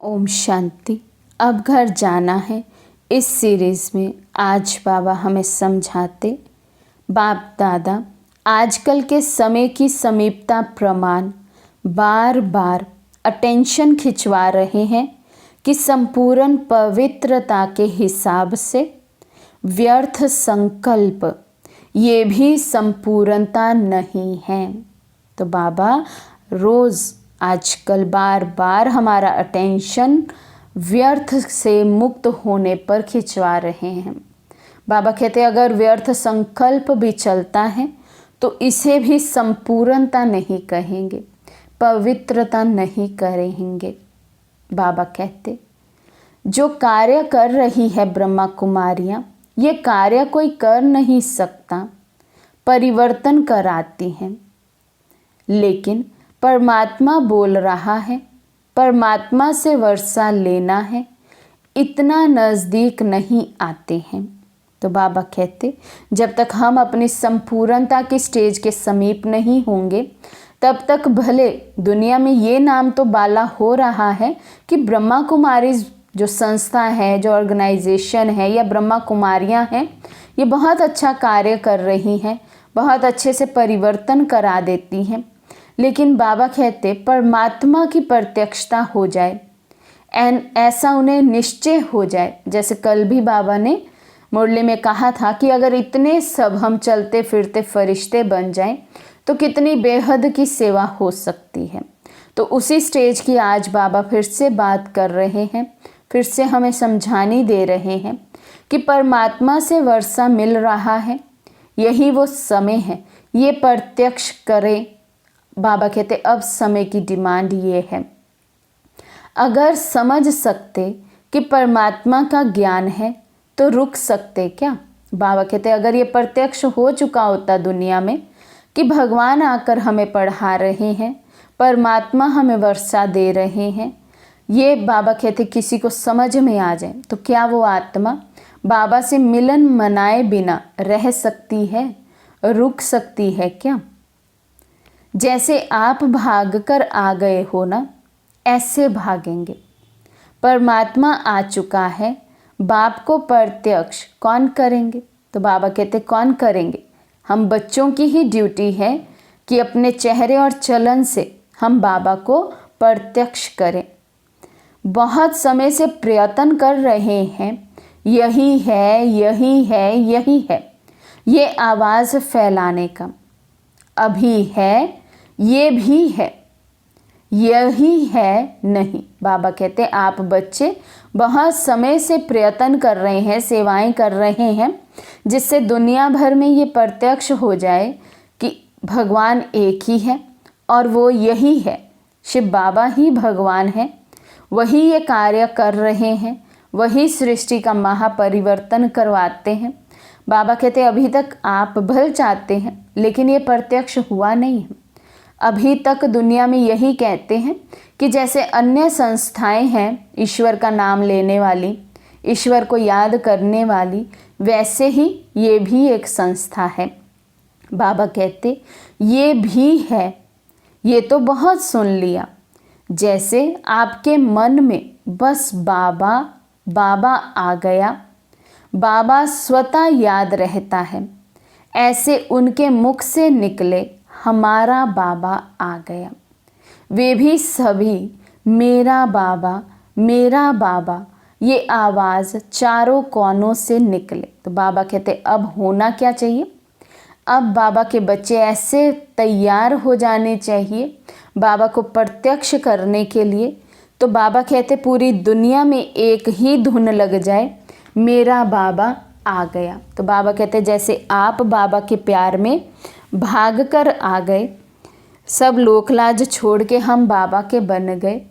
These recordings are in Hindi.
ओम शांति। अब घर जाना है। इस सीरीज़ में आज बाबा हमें समझाते, बाप दादा आजकल के समय की समीपता प्रमाण बार बार अटेंशन खिंचवा रहे हैं कि संपूर्ण पवित्रता के हिसाब से व्यर्थ संकल्प ये भी संपूर्णता नहीं है। तो बाबा रोज़ आजकल बार बार हमारा अटेंशन व्यर्थ से मुक्त होने पर खिंचवा रहे हैं। बाबा कहते हैं अगर व्यर्थ संकल्प भी चलता है तो इसे भी संपूर्णता नहीं कहेंगे, पवित्रता नहीं करेंगे। बाबा कहते जो कार्य कर रही है ब्रह्मा कुमारियाँ, ये कार्य कोई कर नहीं सकता, परिवर्तन कराती हैं। लेकिन परमात्मा बोल रहा है, परमात्मा से वर्षा लेना है, इतना नज़दीक नहीं आते हैं। तो बाबा कहते जब तक हम अपनी संपूर्णता की स्टेज के समीप नहीं होंगे तब तक भले दुनिया में ये नाम तो बाला हो रहा है कि ब्रह्मा कुमारी जो संस्था है, जो ऑर्गेनाइजेशन है या ब्रह्मा कुमारियाँ हैं, ये बहुत अच्छा कार्य कर रही हैं, बहुत अच्छे से परिवर्तन करा देती हैं। लेकिन बाबा कहते परमात्मा की प्रत्यक्षता हो जाए, ऐसा उन्हें निश्चय हो जाए। जैसे कल भी बाबा ने मुरली में कहा था कि अगर इतने सब हम चलते फिरते फरिश्ते बन जाएं तो कितनी बेहद की सेवा हो सकती है। तो उसी स्टेज की आज बाबा फिर से बात कर रहे हैं, फिर से हमें समझानी दे रहे हैं कि परमात्मा से वर्षा मिल रहा है, यही वो समय है, ये प्रत्यक्ष करें। बाबा कहते अब समय की डिमांड ये है। अगर समझ सकते कि परमात्मा का ज्ञान है तो रुक सकते क्या? बाबा कहते अगर ये प्रत्यक्ष हो चुका होता दुनिया में कि भगवान आकर हमें पढ़ा रहे हैं, परमात्मा हमें वर्षा दे रहे हैं, ये बाबा कहते किसी को समझ में आ जाए तो क्या वो आत्मा बाबा से मिलन मनाए बिना रह सकती है, रुक सकती है क्या? जैसे आप भाग कर आ गए हो ना, ऐसे भागेंगे। परमात्मा आ चुका है, बाप को प्रत्यक्ष कौन करेंगे? तो बाबा कहते कौन करेंगे? हम बच्चों की ही ड्यूटी है कि अपने चेहरे और चलन से हम बाबा को प्रत्यक्ष करें। बहुत समय से प्रयत्न कर रहे हैं, यही है, यही है, यही है, ये आवाज़ फैलाने का। अभी है, ये भी है, यही है नहीं। बाबा कहते आप बच्चे बहुत समय से प्रयत्न कर रहे हैं, सेवाएं कर रहे हैं, जिससे दुनिया भर में ये प्रत्यक्ष हो जाए कि भगवान एक ही है और वो यही है, शिव बाबा ही भगवान है, वही ये कार्य कर रहे हैं, वही सृष्टि का महापरिवर्तन करवाते हैं। बाबा कहते अभी तक आप भल चाहते हैं लेकिन ये प्रत्यक्ष हुआ नहीं है। अभी तक दुनिया में यही कहते हैं कि जैसे अन्य संस्थाएं हैं ईश्वर का नाम लेने वाली, ईश्वर को याद करने वाली, वैसे ही ये भी एक संस्था है। बाबा कहते ये भी है, ये तो बहुत सुन लिया। जैसे आपके मन में बस बाबा बाबा आ गया, बाबा स्वतः याद रहता है, ऐसे उनके मुख से निकले हमारा बाबा आ गया। वे भी सभी मेरा बाबा ये आवाज़ चारों कोनों से निकले। तो बाबा कहते अब होना क्या चाहिए? अब बाबा के बच्चे ऐसे तैयार हो जाने चाहिए बाबा को प्रत्यक्ष करने के लिए। तो बाबा कहते पूरी दुनिया में एक ही धुन लग जाए, मेरा बाबा आ गया। तो बाबा कहते जैसे आप बाबा के प्यार में भाग कर आ गए, सब लोकलाज छोड़ के हम बाबा के बन गए,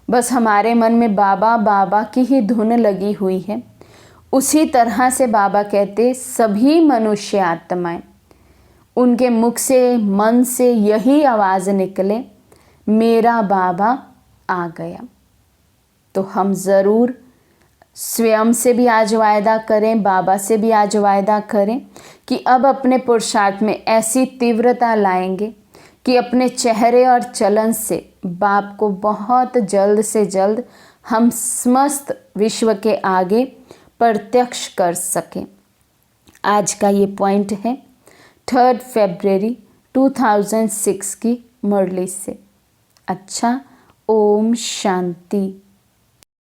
बस हमारे मन में बाबा बाबा की ही धुन लगी हुई है। उसी तरह से बाबा कहते सभी मनुष्य आत्माएं, उनके मुख से मन से यही आवाज़ निकले, मेरा बाबा आ गया। तो हम ज़रूर स्वयं से भी आज वायदा करें, बाबा से भी आज वायदा करें कि अब अपने पुरुषार्थ में ऐसी तीव्रता लाएंगे कि अपने चेहरे और चलन से बाप को बहुत जल्द से जल्द हम समस्त विश्व के आगे प्रत्यक्ष कर सकें। आज का ये पॉइंट है 3 फरवरी 2006 की मुरली से। अच्छा, ओम शांति।